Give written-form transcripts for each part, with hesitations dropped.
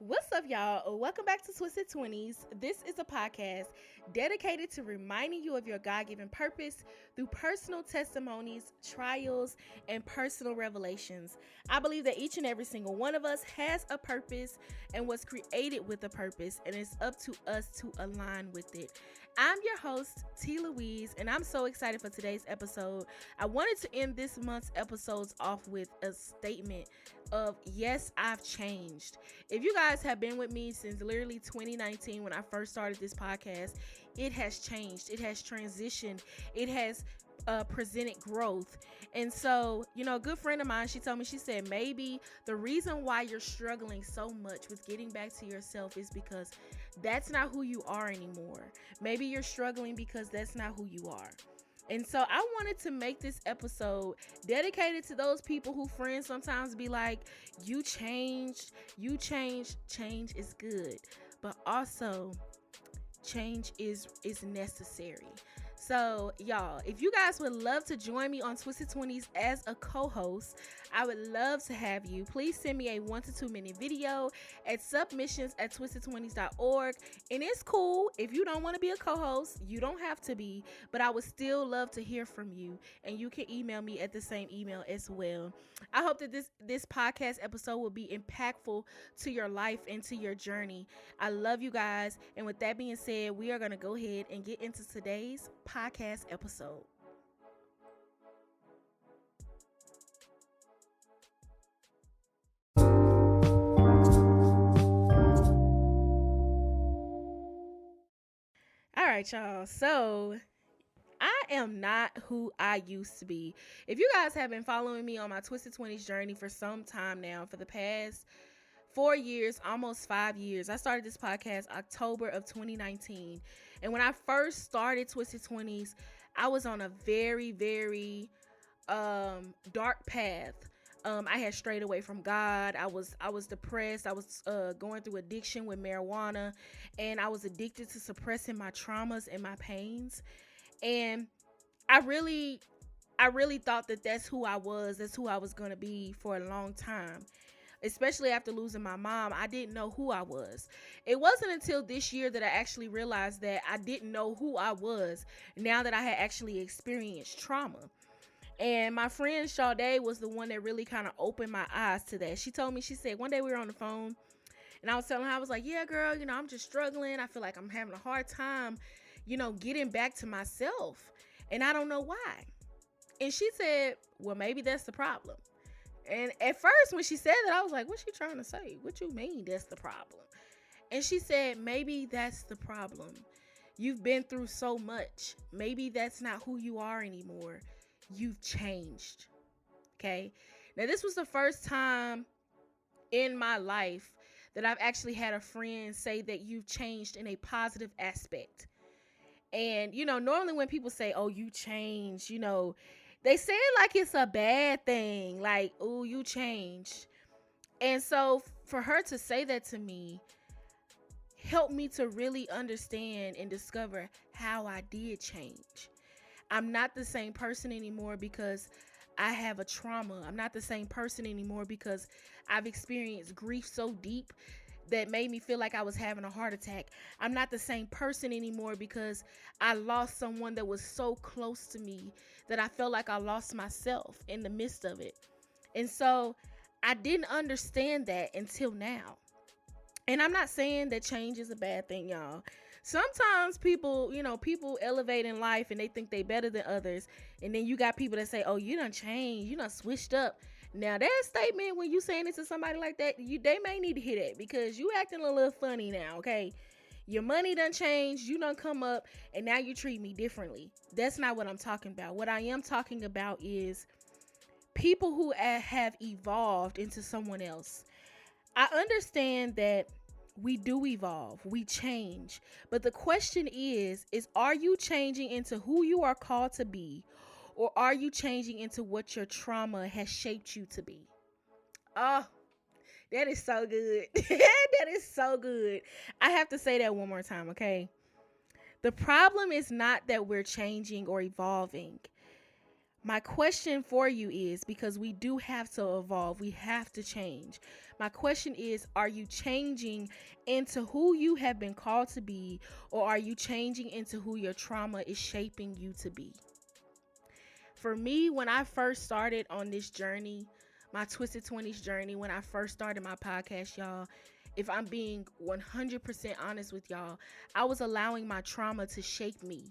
What's up, y'all? Welcome back to Twisted Twenties. This is a podcast dedicated to reminding you of your God given purpose through personal testimonies, trials, and personal revelations. I believe that each and every single one of us has a purpose and was created with a purpose, and it's up to us to align with it. I'm your host, T. Louise, and I'm so excited for today's episode. I wanted to end this month's episodes off with a statement of yes, I've changed. If you guys have been with me since literally 2019 when I first started this podcast, it has changed. It has transitioned. It has presented growth. And so, a good friend of mine, she told me, she said, maybe the reason why you're struggling so much with getting back to yourself is because that's not who you are anymore. Maybe you're struggling because that's not who you are. And so I wanted to make this episode dedicated to those people who friends sometimes be like, you changed, change is good. But also change is necessary. So, y'all, if you guys would love to join me on Twisted Twenties as a co-host, I would love to have you. Please send me a 1 to 2 minute video at submissions@twistedtwenties.org. And it's cool if you don't want to be a co-host, you don't have to be, but I would still love to hear from you. And you can email me at the same email as well. I hope that this podcast episode will be impactful to your life and to your journey. I love you guys. And with that being said, we are going to go ahead and get into today's podcast episode. All right, y'all. So I am not who I used to be. If you guys have been following me on my Twisted 20s journey for some time now, for the past 4 years, almost 5 years, I started this podcast October of 2019. And when I first started Twisted 20s, I was on a very, very dark path. I had strayed away from God. I was depressed. I was going through addiction with marijuana, and I was addicted to suppressing my traumas and my pains. And I really thought that that's who I was. That's who I was going to be for a long time. Especially after losing my mom, I didn't know who I was. It wasn't until this year that I actually realized that I didn't know who I was now that I had actually experienced trauma. And my friend Sade was the one that really kind of opened my eyes to that. She told me, she said, one day we were on the phone and I was telling her, I was like, yeah, girl, I'm just struggling. I feel like I'm having a hard time, getting back to myself. And I don't know why. And she said, well, maybe that's the problem. And at first, when she said that, I was like, what's she trying to say? What you mean that's the problem? And she said, maybe that's the problem. You've been through so much. Maybe that's not who you are anymore. You've changed. Okay? Now, this was the first time in my life that I've actually had a friend say that you've changed in a positive aspect. And, normally when people say, oh, you changed, they say it like it's a bad thing, like, oh, you changed. And so for her to say that to me helped me to really understand and discover how I did change. I'm not the same person anymore because I have a trauma. I'm not the same person anymore because I've experienced grief so deep that made me feel like I was having a heart attack. I'm not the same person anymore because I lost someone that was so close to me that I felt like I lost myself in the midst of it. And so I didn't understand that until now. And I'm not saying that change is a bad thing, y'all. Sometimes people elevate in life and they think they better than others. And then you got people that say, oh, you done changed, you done switched up. Now that statement, when you saying it to somebody like that, they may need to hear that because you acting a little funny now, okay? Your money done changed, you done come up, and now you treat me differently. That's not what I'm talking about. What I am talking about is people who have evolved into someone else. I understand that we do evolve, we change, but the question is are you changing into who you are called to be, or are you changing into what your trauma has shaped you to be? Oh, that is so good. That is so good. I have to say that one more time, okay? The problem is not that we're changing or evolving. My question for you is, because we do have to evolve, we have to change. My question is, are you changing into who you have been called to be, or are you changing into who your trauma is shaping you to be? For me, when I first started on this journey, my Twisted 20s journey, when I first started my podcast, y'all, if I'm being 100% honest with y'all, I was allowing my trauma to shape me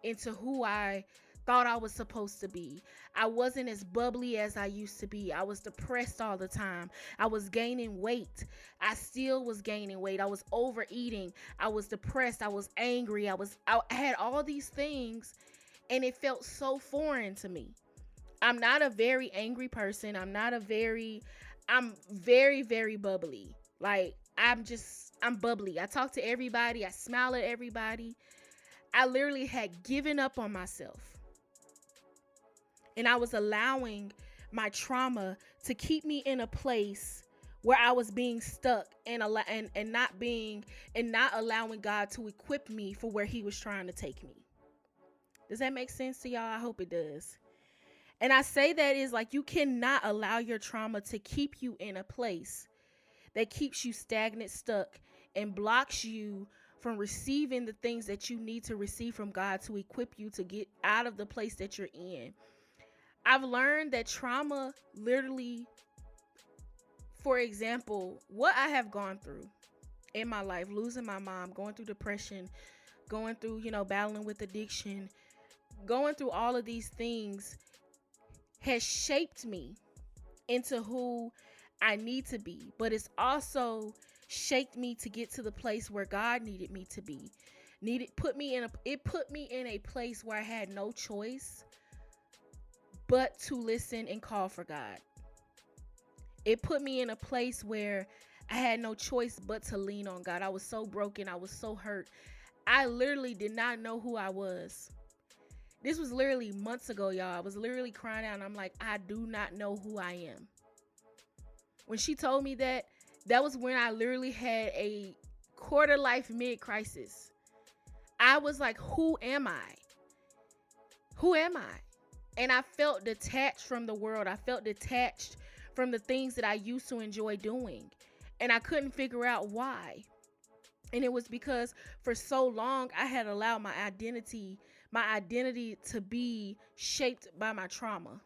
into who I thought I was supposed to be. I wasn't as bubbly as I used to be. I was depressed all the time. I was gaining weight. I still was gaining weight. I was overeating. I was depressed. I was angry. I had all these things, and it felt so foreign to me. I'm not a very angry person. I'm very, very bubbly. Like, I'm bubbly. I talk to everybody. I smile at everybody. I literally had given up on myself. And I was allowing my trauma to keep me in a place where I was being stuck and not allowing God to equip me for where he was trying to take me. Does that make sense to y'all? I hope it does. And I say that is like, you cannot allow your trauma to keep you in a place that keeps you stagnant, stuck, and blocks you from receiving the things that you need to receive from God to equip you to get out of the place that you're in. I've learned that trauma literally, for example, what I have gone through in my life, losing my mom, going through depression, going through, battling with addiction, going through all of these things has shaped me into who I need to be, but it's also shaped me to get to the place where God needed me to be. It put me in a place where I had no choice but to listen and call for God. It put me in a place where I had no choice but to lean on God. I was so broken. I was so hurt. I literally did not know who I was. This was literally months ago, y'all. I was literally crying out, and I'm like, I do not know who I am. When she told me that was when I literally had a quarter life mid crisis. I was like, who am I? Who am I? And I felt detached from the world. I felt detached from the things that I used to enjoy doing. And I couldn't figure out why. And it was because for so long I had allowed my identity to be shaped by my trauma.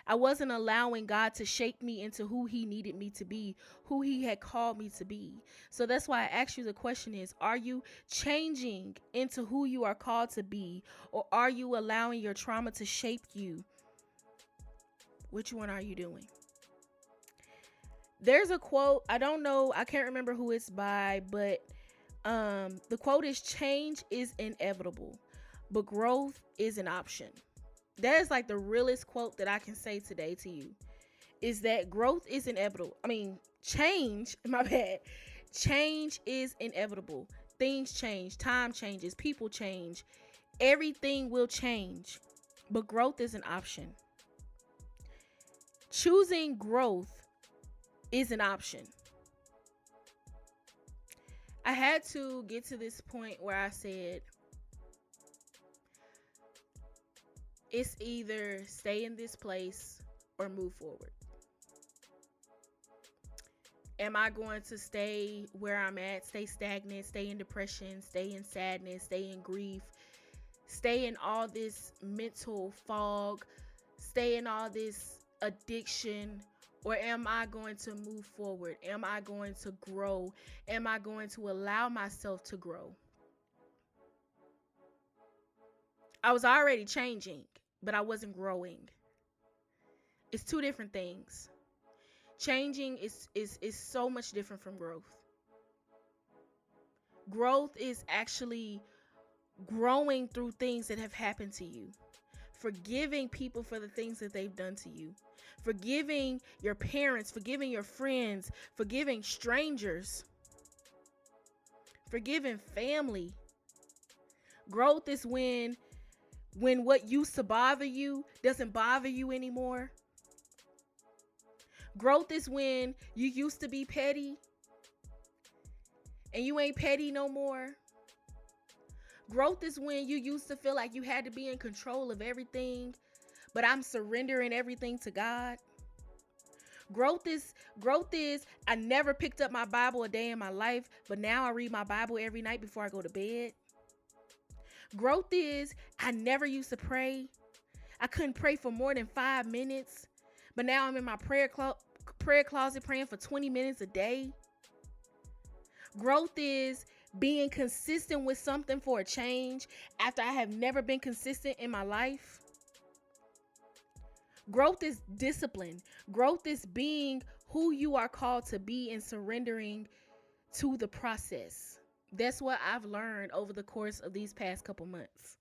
I wasn't allowing God to shape me into who he needed me to be, who he had called me to be. So that's why I asked you the question is, are you changing into who you are called to be, or are you allowing your trauma to shape you? Which one are you doing? There's a quote, I don't know, I can't remember who it's by, but the quote is, change is inevitable, but growth is an option. That is like the realest quote that I can say today to you, is that growth is inevitable. Change is inevitable. Things change, time changes, people change, everything will change, but growth is an option. Choosing growth is an option. I had to get to this point where I said, it's either stay in this place or move forward. Am I going to stay where I'm at, stay stagnant, stay in depression, stay in sadness, stay in grief, stay in all this mental fog, stay in all this addiction? Or am I going to move forward? Am I going to grow? Am I going to allow myself to grow? I was already changing, but I wasn't growing. It's two different things. Changing is so much different from growth. Growth is actually growing through things that have happened to you. Forgiving people for the things that they've done to you. Forgiving your parents, forgiving your friends, forgiving strangers, forgiving family. Growth is when what used to bother you doesn't bother you anymore. Growth is when you used to be petty and you ain't petty no more. Growth is when you used to feel like you had to be in control of everything, but I'm surrendering everything to God. Growth is I never picked up my Bible a day in my life, but now I read my Bible every night before I go to bed. Growth is I never used to pray. I couldn't pray for more than 5 minutes, but now I'm in my prayer closet praying for 20 minutes a day. Growth is being consistent with something for a change after I have never been consistent in my life. Growth is discipline. Growth is being who you are called to be and surrendering to the process. That's what I've learned over the course of these past couple months.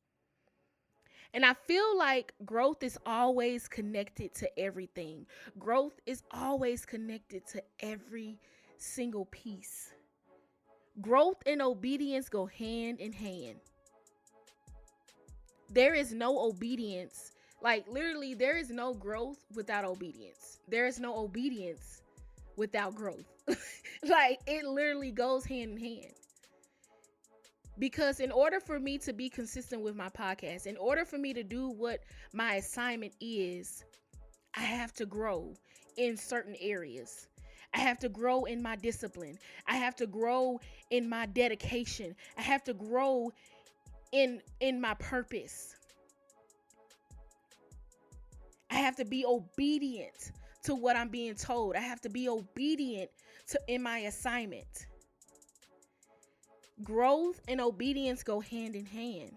And I feel like growth is always connected to everything. Growth is always connected to every single piece. Growth and obedience go hand in hand. There is no obedience. Like literally, there is no growth without obedience. There is no obedience without growth. Like it literally goes hand in hand. Because in order for me to be consistent with my podcast, in order for me to do what my assignment is, I have to grow in certain areas. I have to grow in my discipline. I have to grow in my dedication. I have to grow in my purpose. I have to be obedient to what I'm being told. I have to be obedient in my assignment. Growth and obedience go hand in hand.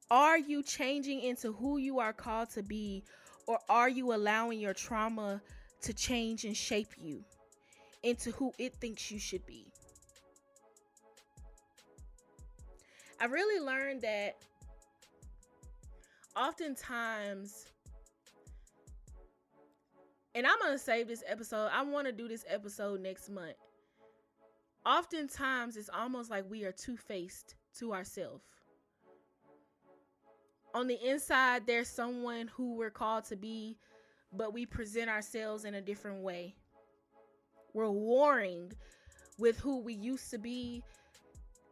Are you changing into who you are called to be, or are you allowing your trauma to change and shape you into who it thinks you should be? I really learned that oftentimes, and I'm going to save this episode. I want to do this episode next month. Oftentimes, it's almost like we are two-faced to ourselves. On the inside, there's someone who we're called to be, but we present ourselves in a different way. We're warring with who we used to be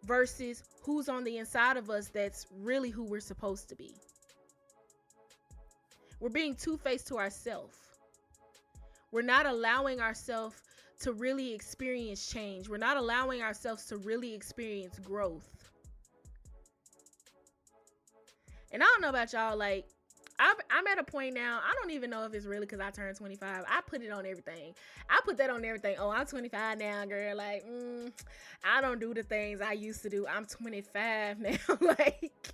versus who's on the inside of us that's really who we're supposed to be. We're being two-faced to ourselves. We're not allowing ourselves to really experience change. We're not allowing ourselves to really experience growth. And I don't know about y'all, like, I'm at a point now, I don't even know if it's really because I turned 25. I put it on everything. I put that on everything. Oh, I'm 25 now, girl. Like, I don't do the things I used to do. I'm 25 now. Like,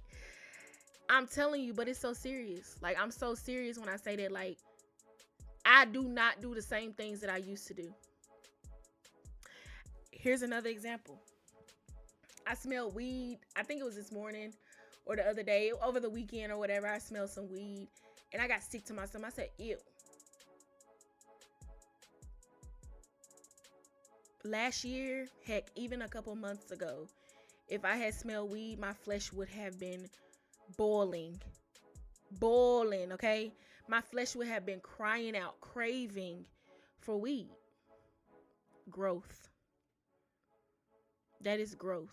I'm telling you, but it's so serious. Like, I'm so serious when I say that, like, I do not do the same things that I used to do. Here's another example. I smelled weed. I think it was this morning or the other day, over the weekend or whatever. I smelled some weed and I got sick to my stomach. I said, ew. Last year, heck, even a couple months ago, if I had smelled weed, my flesh would have been boiling, okay? My flesh would have been crying out, craving for weed. Growth. That is growth.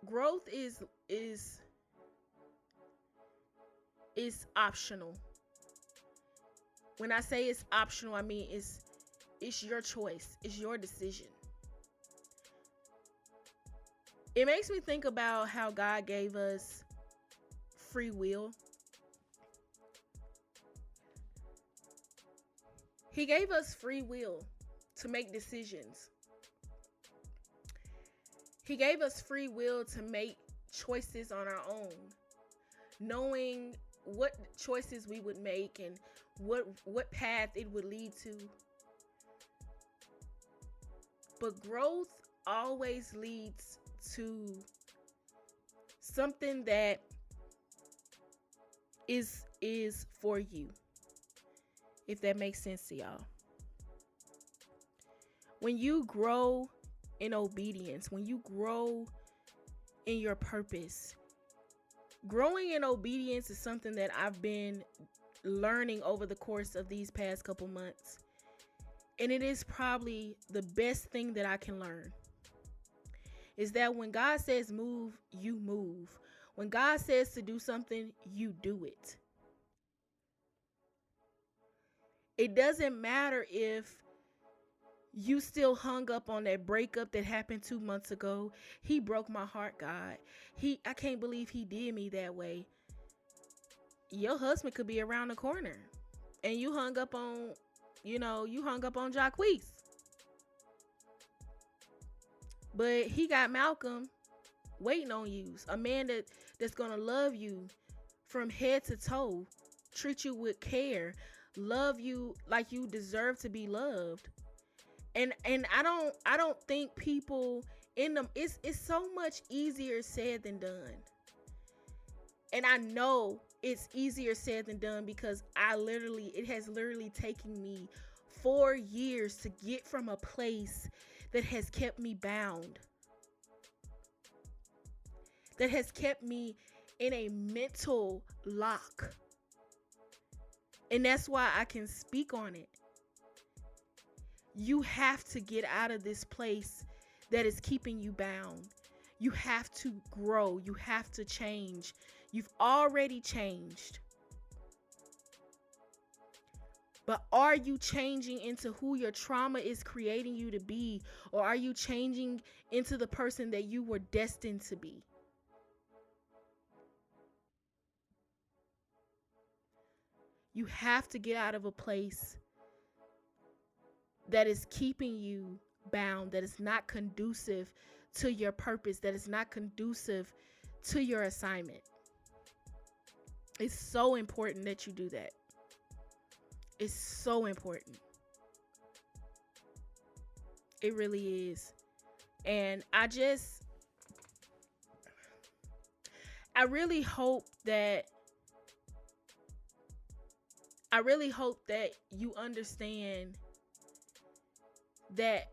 Growth is optional. When I say it's optional, I mean it's your choice. It's your decision. It makes me think about how God gave us free will. He gave us free will to make decisions. He gave us free will to make choices on our own, knowing what choices we would make and what path it would lead to. But growth always leads to something that is for you, if that makes sense to y'all. When you grow in obedience, when you grow in your purpose, growing in obedience is something that I've been learning over the course of these past couple months. And it is probably the best thing that I can learn. is that when God says move, you move. When God says to do something, you do it. It doesn't matter if you still hung up on that breakup that happened 2 months ago. He broke my heart, God. I can't believe he did me that way. Your husband could be around the corner and you hung up on, Jacquees. But he got Malcolm waiting on you. A man that's going to love you from head to toe, treat you with care, love you like you deserve to be loved. And I don't think people in them, it's so much easier said than done. And I know it's easier said than done because it has literally taken me 4 years to get from a place that has kept me bound, that has kept me in a mental lock. And that's why I can speak on it. You have to get out of this place that is keeping you bound. You have to grow. You have to change. You've already changed. But are you changing into who your trauma is creating you to be? Or are you changing into the person that you were destined to be? You have to get out of a place that is keeping you bound, that is not conducive to your purpose, that is not conducive to your assignment. It's so important that you do that. It's so important. It really is. And I really hope that you understand that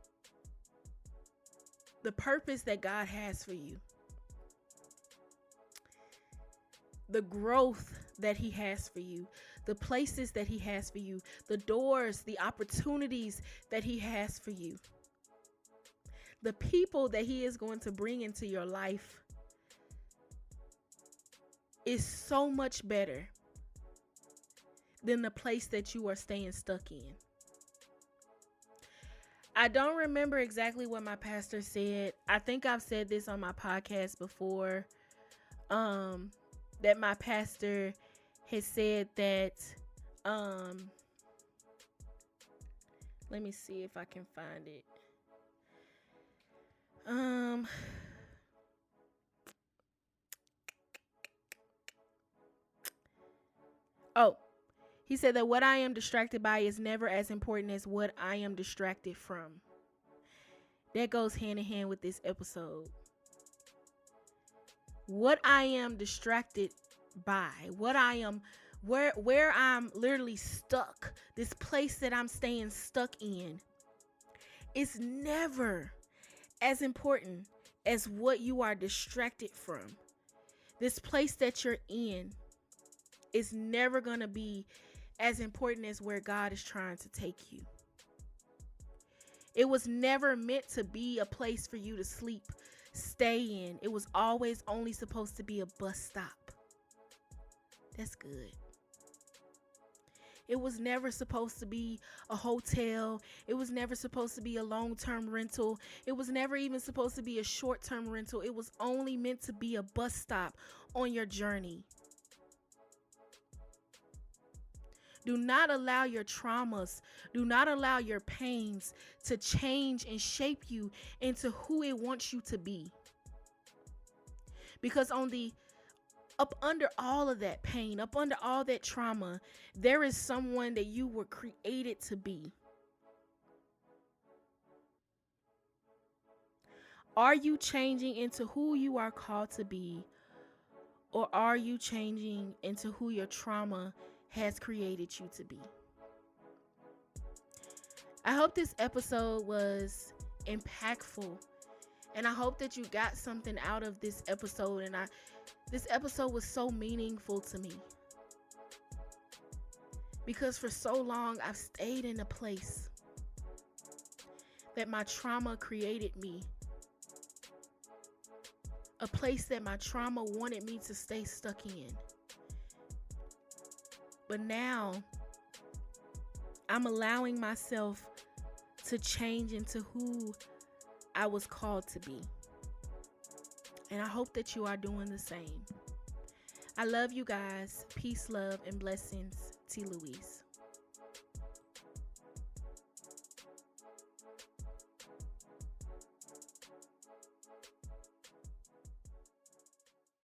the purpose that God has for you, the growth that he has for you, the places that he has for you, the doors, the opportunities that he has for you, the people that he is going to bring into your life is so much better than the place that you are staying stuck in. I don't remember exactly what my pastor said. I think I've said this on my podcast before, that my pastor has said that, let me see if I can find it. He said that what I am distracted by is never as important as what I am distracted from. That goes hand in hand with this episode. What I am distracted by, where I'm literally stuck, this place that I'm staying stuck in, is never as important as what you are distracted from. This place that you're in is never going to be as important as where God is trying to take you. It was never meant to be a place for you to sleep, stay in. It was always only supposed to be a bus stop. That's good. It was never supposed to be a hotel. It was never supposed to be a long-term rental. It was never even supposed to be a short-term rental. It was only meant to be a bus stop on your journey. Do not allow your traumas, do not allow your pains to change and shape you into who it wants you to be. Because up under all of that pain, up under all that trauma, there is someone that you were created to be. Are you changing into who you are called to be? Or are you changing into who your trauma has created you to be? I hope this episode was impactful, and I hope that you got something out of this episode. And this episode was so meaningful to me because for so long I've stayed in a place that my trauma created me. a place that my trauma wanted me to stay stuck in. But now I'm allowing myself to change into who I was called to be. And I hope that you are doing the same. I love you guys. Peace, love, and blessings. T. Louise.